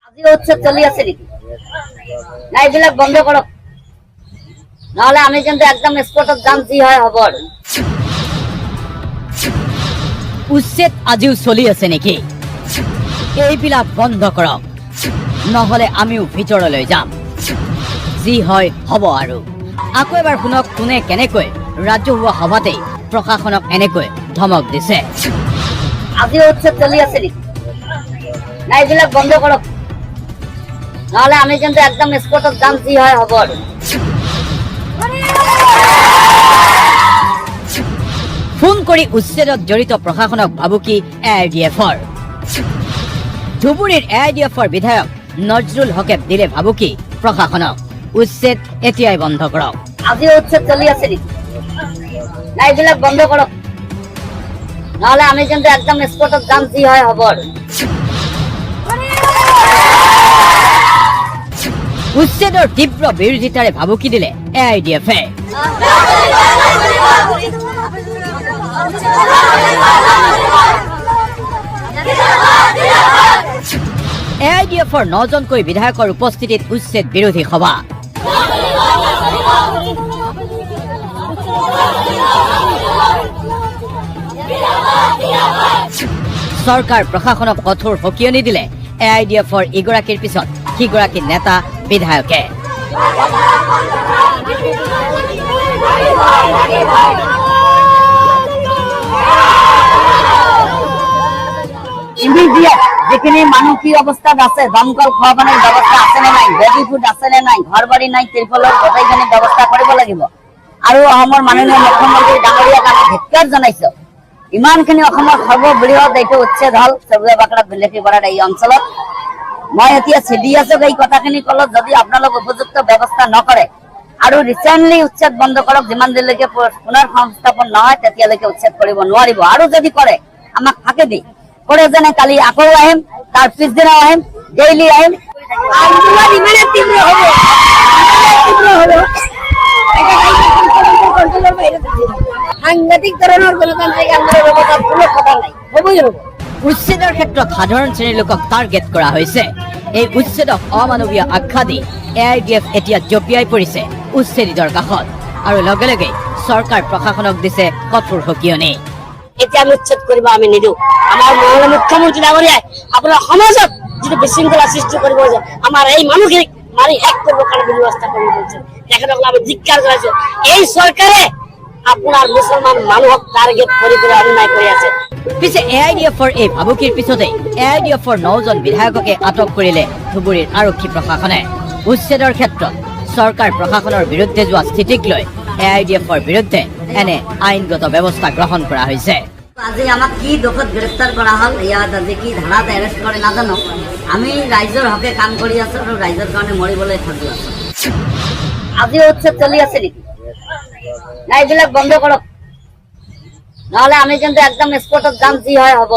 আজি উচ্ছেদ চলি আছে নেকি? না এইবিলাক বন্ধ করক, নহলে আমি কিন্তু একদম স্পটত যাম, যি হয় হব। উচ্ছেদ আজিও চলি আছে নেকি? এইবিলাক বন্ধ কৰক, নহলে আমিও ভিতৰলৈ যাম, যি হয় হব। আৰু আকৌ এবাৰ শুনক, কোনে কেনেকৈ ৰাজহুৱা সভাতেই প্ৰশাসনক এনেকৈ ধমক দিছে। আজি উচ্ছেদ চলি আছে নেকি? না এইবিলাক বন্ধ করক, নহলে আমি কিন্তু একদম স্পটত যাম, যি হয় হব। ফোন কৰি উচ্ছেদত জড়িত প্ৰশাসনক ভাবুকি AIDFৰ। ধুবুৰীৰ AIDFৰ বিধায়ক নজৰুল হকে দিলে ভাবুকি প্ৰশাসনক, উচ্ছেদ এতিয়াই বন্ধ কৰক। আজি উচ্ছেদ চলি আছে নেকি? না এইবিলাক বন্ধ কৰক, নহলে আমি কিন্তু একদম স্পটত যাম, যি হয় হব। উচ্ছেদৰ তীব্ৰ বিৰোধিতাৰে ভাবুকি দিলে AIDFে। AIDFৰ 9জনকৈ বিধায়কৰ উপস্থিতিত উচ্ছেদ বিৰোধী সভা। চৰকাৰ প্ৰশাসনক কঠোৰ সকিয়নি দিলে AIDFৰ ইগৰাকীৰ পিছত সিগৰাকী নেতা বিধায়কে। যেখানে মানুষ কি অবস্থা আছে, দমকল খোৱা পানীৰ ব্যৱস্থা আছে নে নাই, বেবি ফুড আছে নে নাই, ঘৰ বাৰী নাই, ত্ৰিপলৰ গোটেইখিনি ব্যৱস্থা কৰিব লাগিব। আৰু অসমৰ মাননীয় মুখ্যমন্ত্ৰী ডাঙৰীয়াক আমি ধিক্কাৰ জনাইছো। ইমানখিনি অসমৰ সৰ্ববৃহৎ এইটো উচ্ছেদ হল চবুয়া বাকৰা বিলেখীপাৰাৰ এই অঞ্চলত। মই এতিয়া চিডি আছক এই কথাখিনি কলত, যদি আপোনালোক উপযুক্ত ব্যৱস্থা নকৰে আৰু ৰিচেণ্টলি উচ্ছেদ বন্ধ কৰক, যিমান দিনলৈকে পুনৰ সংস্থাপন নহয় তেতিয়ালৈকে উচ্ছেদ কৰিব নোৱাৰিব। আৰু যদি কৰে আমাক ফাঁকি দি কৰে যেনে কালি আকৌ আহিম, তাৰ পিছদিনাও আহিম, ডেইলি আহিম। আন্দোলন ইমানে তীব্ৰ হবে, সাংঘাতিক ধৰণৰ গণতান্ত্ৰিক আন্দোলনৰ কথা কোনো কথা নাই, হবই হব। উচ্ছেদৰ ক্ষেত্ৰত সাধাৰণ শ্ৰেণীৰ লোকক টাৰ্গেট কৰা হৈছে। এই উচ্ছেদক অমানৱীয় আখ্যা দি AIDF এতিয়া জঁপিয়াই পৰিছে উচ্ছেদিতৰ কাষত, আৰু লগে লগে চৰকাৰ প্ৰশাসনক দিছে কঠোৰ সকিয়নি। এতিয়া আমি উচ্ছেদ কৰিব আমি নিদিওঁ। আমাৰ মাননীয় মুখ্যমন্ত্ৰী ডাঙৰীয়াই আপোনাৰ সমাজত যিটো বিশৃংখলা সৃষ্টি কৰিব, আমাৰ এই মানুহখিনিক মাৰি শেষ কৰিব কাৰণে ব্যৱস্থা কৰি দিছে। তেখেতক আমি ধিক্কাৰ কৰাইছো। এই চৰকাৰে আপোনাৰ মুছলমান মানুহক টাৰ্গেট কৰি অন্যায় কৰি আছে। পিছে AIDFৰ এই ভাবুকিৰ পিছতে AIDFৰ 9জন বিধায়ককে আটক কৰিলে ধুবুৰীৰ আৰক্ষী প্ৰশাসনে। উচ্ছেদৰ ক্ষেত্ৰত চৰকাৰ প্ৰশাসনৰ বিৰুদ্ধে যোৱা স্থিতিক লৈ AIDFৰ বিৰুদ্ধে এনে আইনগত ব্যৱস্থা গ্ৰহণ কৰা হৈছে। আজি আমাক কি দুখত গ্ৰেপ্তাৰ কৰা হল, ইয়াত আজি কি ধাৰাত এৰেষ্ট কৰে নাজানো। আমি ৰাইজৰ হকে কাম কৰি আছো আৰু ৰাইজৰ কাৰণে মৰিবলৈ সাজু আছো। আজি উচ্ছেদ চলি আছে নেকি? না এইবিলাক বন্ধ কৰক, নহলে আমি কিন্তু একদম স্পটত যাম, যি হয় হব।